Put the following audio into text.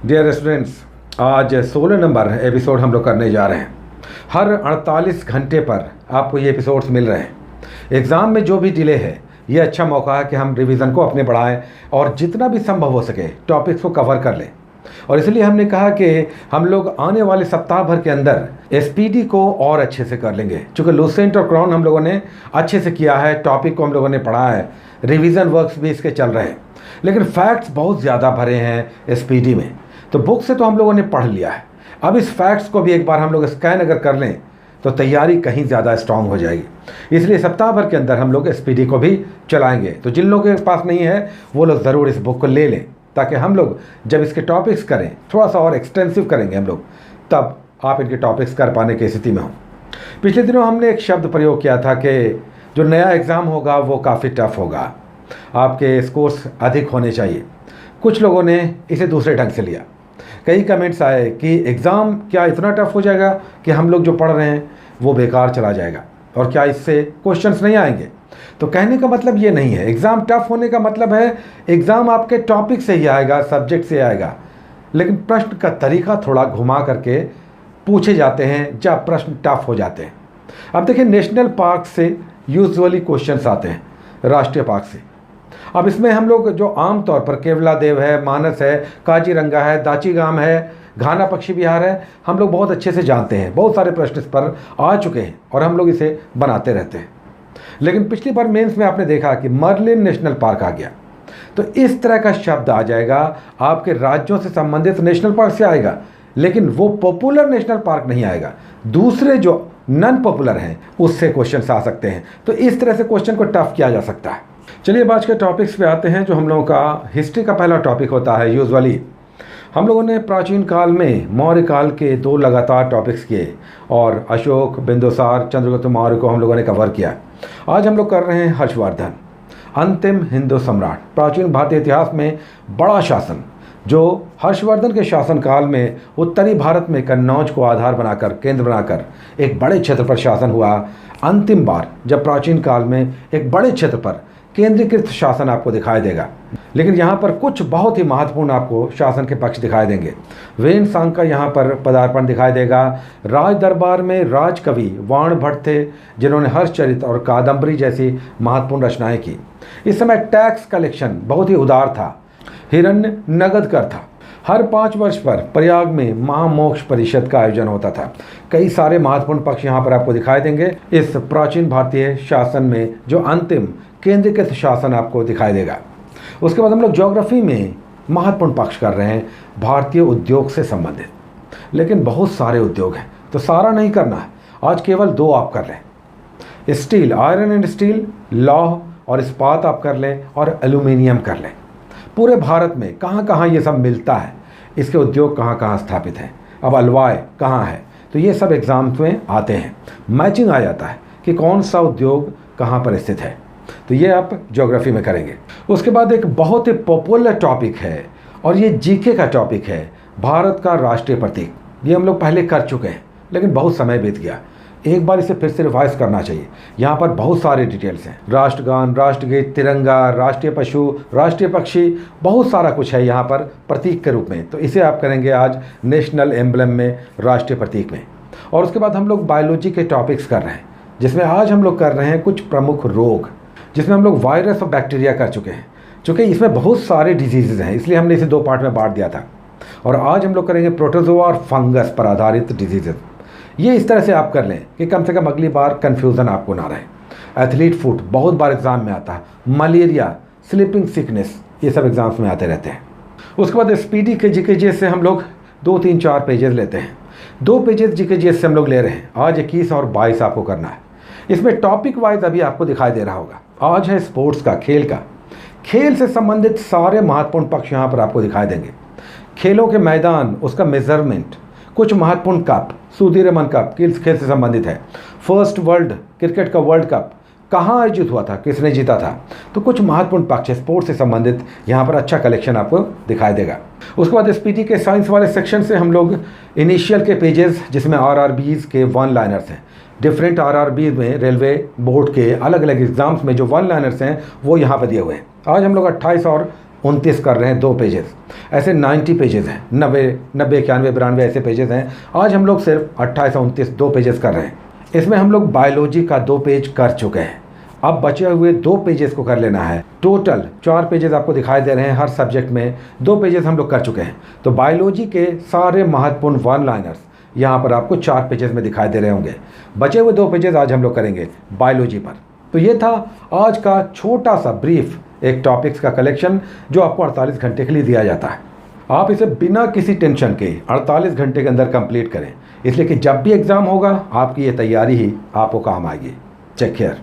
Dear students, आज 16 number episode हम लोग करने जा रहे हैं। हर 48 घंटे पर आपको ये एपिसोड्स मिल रहे हैं। एग्ज़ाम में जो भी डिले है, ये अच्छा मौका है कि हम रिवीजन को अपने बढ़ाएं और जितना भी संभव हो सके टॉपिक्स को कवर कर लें। और इसलिए हमने कहा कि हम लोग आने वाले सप्ताह भर के अंदर एसपीडी को और अच्छे से कर लेंगे। चूँकि लूसेंट और क्राउन हम लोगों ने अच्छे से किया है, टॉपिक को हम लोगों ने पढ़ा है, रिवीजन वर्क्स भी इसके चल रहे हैं, लेकिन फैक्ट्स बहुत ज़्यादा भरे हैं एसपीडी में। तो बुक से तो हम लोगों ने पढ़ लिया है, अब इस फैक्ट्स को भी एक बार हम लोग स्कैन अगर कर लें तो तैयारी कहीं ज़्यादा स्ट्रांग हो जाएगी। इसलिए सप्ताह भर के अंदर हम लोग एसपीडी को भी चलाएंगे। तो जिन लोगों के पास नहीं है वो लोग ज़रूर इस बुक को ले लें, ताकि हम लोग जब इसके टॉपिक्स करें थोड़ा सा और एक्सटेंसिव करेंगे हम लोग, तब आप इनके टॉपिक्स कर पाने की स्थिति में हों। पिछले दिनों हमने एक शब्द प्रयोग किया था कि जो नया एग्ज़ाम होगा वो काफ़ी टफ होगा, आपके स्कोर्स अधिक होने चाहिए। कुछ लोगों ने इसे दूसरे ढंग से लिया। कई कमेंट्स आए कि एग्ज़ाम क्या इतना टफ हो जाएगा कि हम लोग जो पढ़ रहे हैं वो बेकार चला जाएगा, और क्या इससे क्वेश्चंस नहीं आएंगे। तो कहने का मतलब ये नहीं है। एग्ज़ाम टफ होने का मतलब है एग्ज़ाम आपके टॉपिक से ही आएगा, सब्जेक्ट से आएगा, लेकिन प्रश्न का तरीका थोड़ा घुमा करके पूछे जाते हैं जब प्रश्न टफ हो जाते हैं। अब देखिए, नेशनल पार्क से यूजुअली क्वेश्चंस आते हैं, राष्ट्रीय पार्क से। अब इसमें हम लोग जो आम तौर पर केवला देव है, मानस है, काजीरंगा है, दाचीगाम है, घाना पक्षी विहार है, हम लोग बहुत अच्छे से जानते हैं। बहुत सारे प्रश्न इस पर आ चुके हैं और हम लोग इसे बनाते रहते हैं। लेकिन पिछली बार मेंस में आपने देखा कि मर्लिन नेशनल पार्क आ गया, तो इस तरह का शब्द आ जाएगा, आपके राज्यों से संबंधित नेशनल पार्क से आएगा, लेकिन वो पॉपुलर नेशनल पार्क नहीं आएगा। दूसरे जो नॉन पॉपुलर हैं उससे क्वेश्चन आ सकते हैं। तो इस तरह से क्वेश्चन को टफ किया जा सकता है। चलिए अब आज के टॉपिक्स पे आते हैं। जो हम लोगों का हिस्ट्री का पहला टॉपिक होता है, यूजुअली हम लोगों ने प्राचीन काल में मौर्य काल के 2 लगातार टॉपिक्स किए, और अशोक, बिंदुसार, चंद्रगुप्त मौर्य को हम लोगों ने कवर किया। आज हम लोग कर रहे हैं हर्षवर्धन, अंतिम हिंदू सम्राट। प्राचीन भारतीय इतिहास में बड़ा शासन जो हर्षवर्धन के शासनकाल में उत्तरी भारत में कन्नौज को आधार बनाकर, केंद्र बनाकर एक बड़े क्षेत्र पर शासन हुआ। अंतिम बार जब प्राचीन काल में एक बड़े क्षेत्र पर केंद्रीकृत शासन आपको दिखाई देगा, लेकिन यहाँ पर कुछ बहुत ही महत्वपूर्ण आपको शासन के पक्ष दिखाई देंगे। वेन सांग का यहाँ पर पदार्पण दिखाई देगा। राज दरबार में राजकवि वाण भट्ट थे, जिन्होंने हर्षचरित और कादम्बरी जैसी महत्वपूर्ण रचनाएं की। इस समय टैक्स कलेक्शन बहुत ही उदार था, हिरण्य नगद कर था। हर 5 वर्ष पर प्रयाग में महामोक्ष परिषद का आयोजन होता था। कई सारे महत्वपूर्ण पक्ष यहाँ पर आपको दिखाई देंगे इस प्राचीन भारतीय शासन में, जो अंतिम केंद्रीकृत शासन आपको दिखाई देगा। उसके बाद हम लोग ज्योग्राफी में महत्वपूर्ण पक्ष कर रहे हैं, भारतीय उद्योग से संबंधित। लेकिन बहुत सारे उद्योग हैं तो सारा नहीं करना है, आज केवल 2 आप कर लें। स्टील, आयरन एंड स्टील, लौह और इस्पात आप कर लें, और एल्यूमिनियम कर लें। पूरे भारत में कहाँ कहाँ ये सब मिलता है, इसके उद्योग कहाँ कहाँ स्थापित हैं, अब अलवाय कहाँ है, तो ये सब एग्जाम्स में आते हैं। मैचिंग आ जाता है कि कौन सा उद्योग कहाँ पर स्थित है, तो ये आप ज्योग्राफी में करेंगे। उसके बाद एक बहुत ही पॉपुलर टॉपिक है, और ये जीके का टॉपिक है, भारत का राष्ट्रीय प्रतीक। ये हम लोग पहले कर चुके हैं, लेकिन बहुत समय बीत गया, एक बार इसे फिर से रिवाइज करना चाहिए। यहाँ पर बहुत सारे डिटेल्स हैं, राष्ट्रगान, राष्ट्रगीत, तिरंगा, राष्ट्रीय पशु, राष्ट्रीय पक्षी, बहुत सारा कुछ है यहाँ पर प्रतीक के रूप में। तो इसे आप करेंगे आज नेशनल एम्बलम में, राष्ट्रीय प्रतीक में। और उसके बाद हम लोग बायोलॉजी के टॉपिक्स कर रहे हैं, जिसमें आज हम लोग कर रहे हैं कुछ प्रमुख रोग, जिसमें हम लोग वायरस और बैक्टीरिया कर चुके हैं। चूँकि इसमें बहुत सारे डिजीज़ हैं, इसलिए हमने इसे 2 पार्ट में बांट दिया था। और आज हम लोग करेंगे प्रोटोजोआ और फंगस पर आधारित डिजीज़। ये इस तरह से आप कर लें कि कम से कम अगली बार कन्फ्यूज़न आपको ना रहे। एथलीट फुट बहुत बार एग्ज़ाम में आता है, मलेरिया, स्लीपिंग सिकनेस, ये सब एग्ज़ाम्स में आते रहते हैं। उसके बाद स्पीडी के जीकेजीएस से हम लोग 2, 3, 4 पेजेस लेते हैं। 2 पेजेस जीकेजीएस से हम लोग ले रहे हैं। आज 21 और 22 आपको करना है। इसमें टॉपिक वाइज अभी आपको दिखाई दे रहा होगा। आज है स्पोर्ट्स का, खेल का। खेल से संबंधित सारे महत्वपूर्ण पक्ष यहाँ पर आपको दिखाई देंगे। खेलों के मैदान, उसका मेजरमेंट, कुछ महत्वपूर्ण कप, सुधीरमन कप खेल से संबंधित है। फर्स्ट वर्ल्ड क्रिकेट का वर्ल्ड कप कहाँ आयोजित हुआ था, किसने जीता था, तो कुछ महत्वपूर्ण पक्ष स्पोर्ट्स से संबंधित यहाँ पर अच्छा कलेक्शन आपको दिखाई देगा। उसके बाद एसपीटी के साइंस वाले सेक्शन से हम लोग इनिशियल के पेजेस, जिसमें आरआरबीज के 1 लाइनर्स हैं, डिफरेंट आरआरबी में रेलवे बोर्ड के अलग अलग एग्जाम्स में जो 1 लाइनर्स हैं वो यहाँ पर दिए हुए हैं। आज हम लोग 28 और 29 कर रहे हैं 2 पेजेस। ऐसे 90 पेजेस हैं, 90 91 91 92 ऐसे पेजेस हैं। आज हम लोग सिर्फ 28 और 29 2 पेजेस कर रहे हैं। इसमें हम लोग बायोलॉजी का 2 पेज कर चुके हैं। अब बचे हुए 2 पेजेस को कर लेना है। टोटल 4 पेजेस आपको दिखाई दे रहे हैं, हर सब्जेक्ट में 2 पेजेस हम लोग कर चुके हैं। तो बायोलॉजी के सारे महत्वपूर्ण वन लाइनर्स यहाँ पर आपको 4 पेजेस में दिखाई दे रहे होंगे। बचे हुए 2 पेजेस आज हम लोग करेंगे बायोलॉजी पर। तो ये था आज का छोटा सा ब्रीफ एक टॉपिक्स का कलेक्शन जो आपको 48 घंटे के लिए दिया जाता है। आप इसे बिना किसी टेंशन के 48 घंटे के अंदर कंप्लीट करें, इसलिए कि जब भी एग्ज़ाम होगा आपकी ये तैयारी ही आपको काम आएगी। Take care.